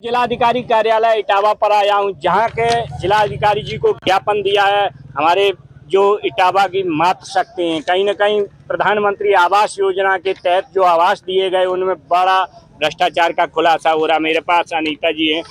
जिलाधिकारी कार्यालय इटावा पर आया हूं, जहां के जिलाधिकारी जी को ज्ञापन दिया है हमारे जो इटावा की मातृशक्ति हैं। कहीं न कहीं प्रधानमंत्री आवास योजना के तहत जो आवास दिए गए उनमें बड़ा भ्रष्टाचार का खुलासा हो रहा। मेरे पास अनीता जी हैं,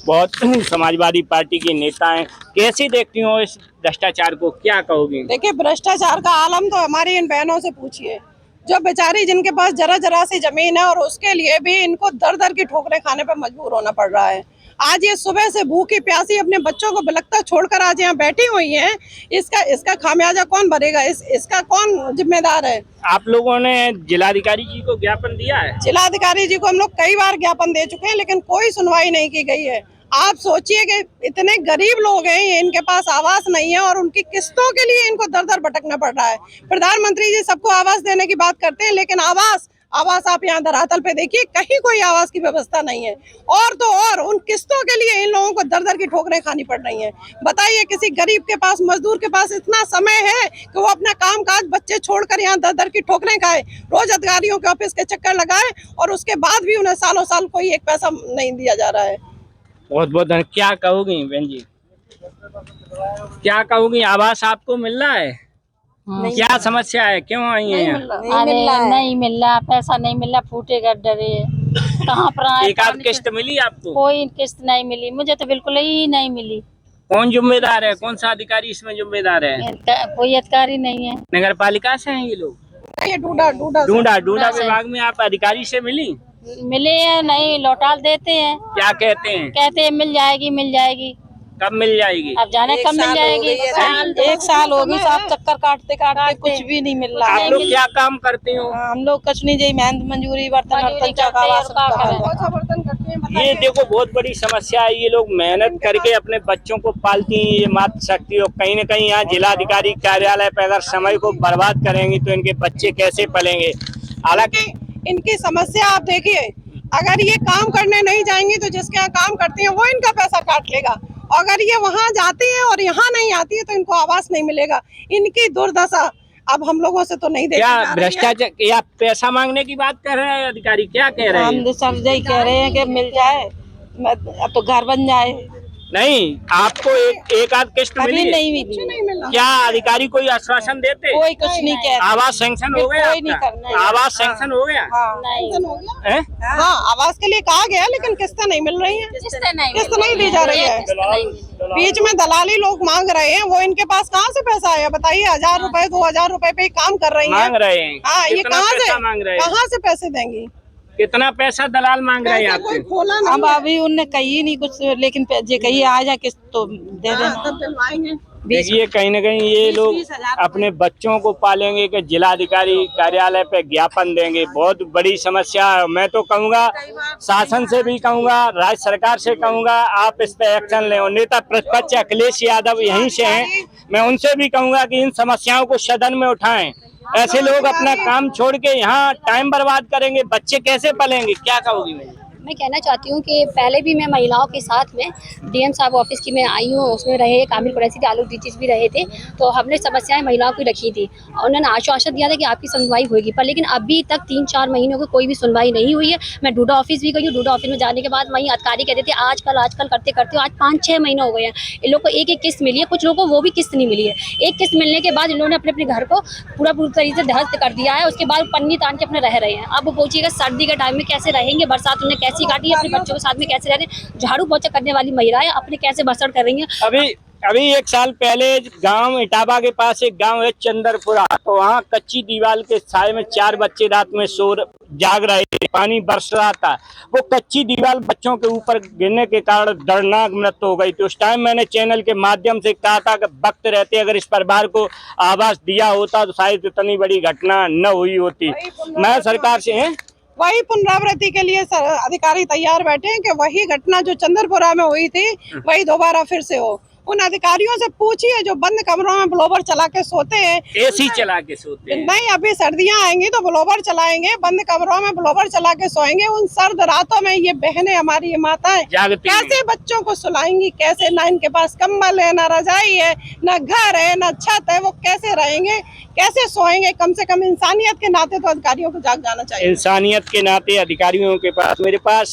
बहुत समाजवादी पार्टी की नेता हैं। कैसी देखती हो इस भ्रष्टाचार को, क्या कहोगी? देखिए, भ्रष्टाचार का आलम तो हमारी इन बहनों से पूछिए, जो बेचारी जिनके पास जरा जरा सी जमीन है और उसके लिए भी इनको दर दर की ठोकरें खाने पर मजबूर होना पड़ रहा है। आज ये सुबह से भूखी प्यासी अपने बच्चों को बिलखता छोड़कर आज यहाँ बैठी हुई हैं। इसका खामियाजा कौन भरेगा? इसका कौन जिम्मेदार है? आप लोगों ने जिलाधिकारी जी को ज्ञापन दिया है? जिलाधिकारी जी को हम लोग कई बार ज्ञापन दे चुके हैं, लेकिन कोई सुनवाई नहीं की गई है। आप सोचिए कि इतने गरीब लोग हैं, इनके पास आवास नहीं है और उनकी किस्तों के लिए इनको दर दर भटकना पड़ रहा है। प्रधानमंत्री जी सबको आवास देने की बात करते हैं, लेकिन आवास आप यहाँ धरातल पे देखिए, कहीं कोई आवास की व्यवस्था नहीं है। और तो और उन किस्तों के लिए इन लोगों को दर दर की ठोकरें खानी पड़ रही हैं। बताइए, किसी गरीब के पास, मजदूर के पास इतना समय है कि वो अपना काम काज बच्चे छोड़कर यहाँ दर दर की ठोकरें खाए, रोज अधिकारियों के ऑफिस के चक्कर लगाए और उसके बाद भी उन्हें सालों साल कोई एक पैसा नहीं दिया जा रहा है। बहुत बहुत धन्यवाद। क्या कहोगी बहन जी, क्या कहोगी? आवास आपको मिल रहा है? क्या समस्या है, क्यों आई है यहाँ? अरे नहीं मिल रहा, पैसा नहीं मिल रहा, फूटेगा डरे कहाँ पर आए। एक आध किस्त मिली आपको? कोई किस्त नहीं मिली, मुझे तो बिल्कुल ही नहीं मिली। कौन जिम्मेदार है, कौन सा अधिकारी इसमें जिम्मेदार है? कोई अधिकारी नहीं है। नगर पालिका से हैं ये लोग? ये ढूंढा विभाग में आप अधिकारी से मिली? मिले हैं नहीं, लौटाल देते हैं। क्या कहते हैं? कहते हैं मिल जाएगी। कब मिल जाएगी? अब जाने कब मिल जाएगी। एक साल होगी साहब, चक्कर काटते काटते कुछ भी नहीं मिल रहा है। आप लोग क्या काम करते हो? हम लोग कुछ नहीं, जी मेहनत मंजूरी बर्तन ये देखो, बहुत बड़ी समस्या है। ये लोग मेहनत करके अपने बच्चों को पालती हैं, ये मातृशक्ति। और कहीं न कहीं यहाँ जिलाधिकारी कार्यालय पे अगर समय को बर्बाद करेंगी तो इनके बच्चे कैसे पलेंगे? हालांकि इनकी समस्या आप देखिए, अगर ये काम करने नहीं जाएंगी तो जिसके यहाँ काम करती हैं वो इनका पैसा काट लेगा। अगर ये वहाँ जाती है और यहाँ नहीं आती है तो इनको आवास नहीं मिलेगा। इनकी दुर्दशा अब हम लोगों से तो नहीं देखी जा रही है। भ्रष्टाचार या पैसा मांगने की बात कर रहे हैं अधिकारी, क्या कह रहे हैं? हम तो सब यही कह रहे हैं कि मिल जाए, अब तो घर बन जाए। नहीं, आपको एक आध किस्त मिली? नहीं मिला। क्या अधिकारी कोई आश्वासन देते? कोई कुछ नहीं कहता। आवास सैंक्शन हो गया? कोई नहीं करना। आवास सैंक्शन हो गया? हाँ, आवास के लिए कहा गया, लेकिन किस्तें नहीं मिल रही हैं। किस्त नहीं दी जा रही है। बीच में दलाली लोग मांग रहे हैं, वो इनके पास कहाँ से पैसा आया बताइए? 1000 रुपए 2000 रुपए पे काम कर रही है, मांग रहे हैं। हाँ, ये कहाँ से पैसे देंगी? कितना पैसा दलाल मांग रहे हैं आपसे? अब अभी उनने कही नहीं कुछ, लेकिन जे कही आ जाए किस्त तो दे देना। देखिए, कहीं न कहीं ये लोग अपने बच्चों को पालेंगे कि जिलाधिकारी कार्यालय पे ज्ञापन देंगे। बहुत बड़ी समस्या है। मैं तो कहूँगा, शासन से भी कहूँगा, राज्य सरकार से कहूँगा, आप इस पे एक्शन लें। और नेता प्रतिपक्ष अखिलेश यादव यहीं से हैं, मैं उनसे भी कहूँगा कि इन समस्याओं को सदन में उठाएं। ऐसे लोग अपना काम छोड़ के यहाँ टाइम बर्बाद करेंगे, बच्चे कैसे पलेंगे? क्या कहोगी? मैं कहना चाहती हूँ कि पहले भी मैं महिलाओं के साथ में डीएम साहब ऑफिस की मैं आई हूँ, उसमें रहे कामिल कुरैशी थे, आलोक दीक्षित भी रहे थे। तो हमने समस्याएं महिलाओं की रखी थी और उन्होंने आश्वासन दिया था कि आपकी सुनवाई होगी, पर लेकिन अभी तक 3-4 महीनों की कोई भी सुनवाई नहीं हुई है। मैं डूडा ऑफिस भी गई हूँ, डूडा ऑफिस में जाने के बाद वहीं अधिकारी कहते थे आजकल करते करते आज 5-6 महीने हो गए हैं। इन लोग को एक किस्त मिली है, कुछ लोगों को वो भी किस्त नहीं मिली है। एक किस्त मिलने के बाद इन लोगों ने अपने घर को पूरी तरीके से ध्वस्त कर दिया है। उसके बाद पन्नी तान के अपने रह रहे हैं। अब वो पूछिएगा सर्दी के टाइम में कैसे रहेंगे, बरसात उन्हें कैसी काटी है, अपने बच्चों के साथ में कैसे रह रहे हैं, झाड़ू पोछा करने वाली महिलाएं अपने कैसे बसर कर रही हैं। अभी 1 साल पहले गांव इटावा के पास एक गांव है चंदरपुरा, तो वहाँ कच्ची दीवार के साए में 4 बच्चे रात में जाग रहे थे, पानी बरस रहा था। वो कच्ची दीवार बच्चों के ऊपर गिरने के कारण दर्दनाक मृत्यु हो गई थी। उस टाइम मैंने चैनल के माध्यम से कहा था कि वक्त रहते अगर इस परिवार को आवास दिया होता तो शायद इतनी बड़ी घटना न हुई होती। मैं सरकार से वही पुनरावृत्ति के लिए अधिकारी तैयार बैठे हैं कि वही घटना जो चंदरपुरा में हुई थी वही दोबारा फिर से हो। उन अधिकारियों से पूछिए जो बंद कमरों में ब्लोवर चला के सोते हैं। एसी चला के सोते हैं। नहीं, अभी सर्दियां आएंगी तो ब्लोवर चलाएंगे, बंद कमरों में ब्लोवर चला के सोएंगे। उन सर्द रातों में ये बहनें, हमारी ये माताएं कैसे बच्चों को सुलाएंगी? कैसे? ना इनके पास कंबल है, ना रजाई है, ना घर है, ना छत है। वो कैसे रहेंगे, कैसे सोएंगे? कम से कम इंसानियत के नाते तो अधिकारियों को जाग जाना चाहिए। इंसानियत के नाते अधिकारियों के पास। मेरे पास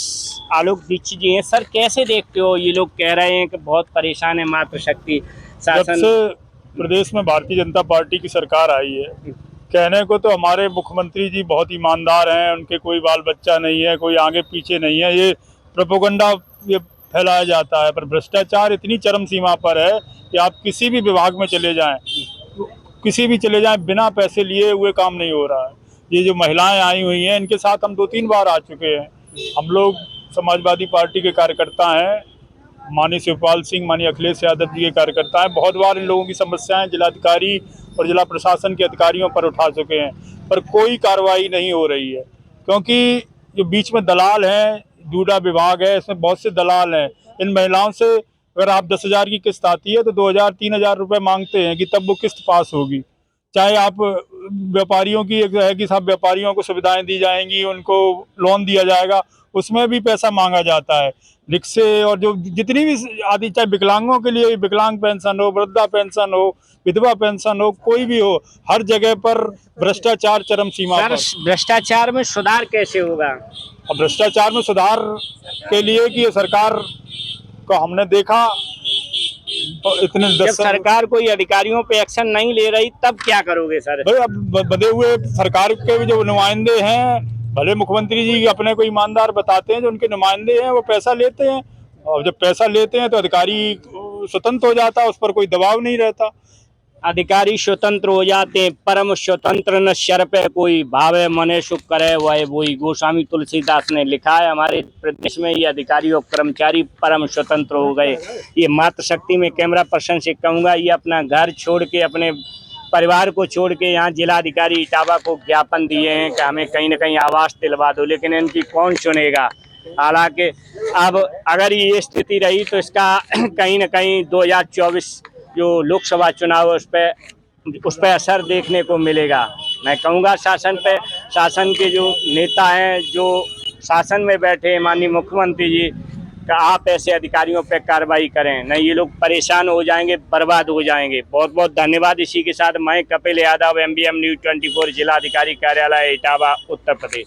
आलोक दीक्षित जी हैं। सर, कैसे देखते हो? ये लोग कह रहे हैं कि बहुत परेशान है मातृशक्ति शासन। जब से प्रदेश में भारतीय जनता पार्टी की सरकार आई है, कहने को तो हमारे मुख्यमंत्री जी बहुत ईमानदार हैं, उनके कोई बाल बच्चा नहीं है, कोई आगे पीछे नहीं है, ये प्रोपेगेंडा ये फैलाया जाता है। पर भ्रष्टाचार इतनी चरम सीमा पर है कि आप किसी भी विभाग में चले जाएं, बिना पैसे लिए हुए काम नहीं हो रहा है। ये जो महिलाएं आई हुई हैं, इनके साथ हम 2-3 बार आ चुके हैं। हम लोग समाजवादी पार्टी के कार्यकर्ता हैं, माननीय शिवपाल सिंह, माननीय अखिलेश यादव जी के कार्यकर्ता हैं। बहुत बार इन लोगों की समस्याएं जिलाधिकारी और जिला प्रशासन के अधिकारियों पर उठा चुके हैं, पर कोई कार्रवाई नहीं हो रही है। क्योंकि जो बीच में दलाल हैं, डूडा विभाग है, इसमें बहुत से दलाल हैं। इन महिलाओं से अगर आप 10,000 की किस्त आती है तो 2,000-3,000 रुपये मांगते हैं कि तब वो किस्त पास होगी। चाहे आप व्यापारियों की एक है कि सब व्यापारियों को सुविधाएं दी जाएंगी, उनको लोन दिया जाएगा, उसमें भी पैसा मांगा जाता है। रिक्शे और जो जितनी भी आदि, चाहे विकलांगों के लिए विकलांग पेंशन हो, वृद्धा पेंशन हो, विधवा पेंशन हो, कोई भी हो, हर जगह पर भ्रष्टाचार चरम सीमा पर। भ्रष्टाचार में सुधार कैसे होगा? अब भ्रष्टाचार में सुधार के लिए कि ये सरकार को हमने देखा तो इतने जब सरकार कोई अधिकारियों पे एक्शन नहीं ले रही, तब क्या करोगे सर? भाई, अब बंधे हुए सरकार के भी जो नुमाइंदे हैं, भले मुख्यमंत्री जी अपने को ईमानदार बताते हैं, जो उनके नुमाइंदे हैं वो पैसा लेते हैं, और जब पैसा लेते हैं तो अधिकारी स्वतंत्र हो जाता है, उस पर कोई दबाव नहीं रहता। अधिकारी स्वतंत्र हो जाते हैं। परम स्वतंत्र न शर पे कोई भावे, मने सुख करे वह वही, गोस्वामी तुलसीदास ने लिखा है। हमारे प्रदेश में ये अधिकारी और कर्मचारी परम स्वतंत्र हो गए। ये मातृशक्ति में कैमरा पर्सन से कहूँगा, ये अपना घर छोड़ के, अपने परिवार को छोड़ के यहाँ जिलाधिकारी इटावा को ज्ञापन दिए हैं कि हमें कहीं ना कहीं आवास दिलवा दो, लेकिन इनकी कौन सुनेगा? हालांकि अब अगर ये स्थिति रही तो इसका कहीं ना कहीं 2024 जो लोकसभा चुनाव है उस पर असर देखने को मिलेगा। मैं कहूँगा शासन पे, शासन के जो नेता हैं, जो शासन में बैठे माननीय मुख्यमंत्री जी, का आप ऐसे अधिकारियों पे कार्रवाई करें, नहीं ये लोग परेशान हो जाएंगे, बर्बाद हो जाएंगे। बहुत बहुत धन्यवाद। इसी के साथ मैं कपिल यादव, MBM न्यूज़ 24, जिलाधिकारी कार्यालय इटावा, उत्तर प्रदेश।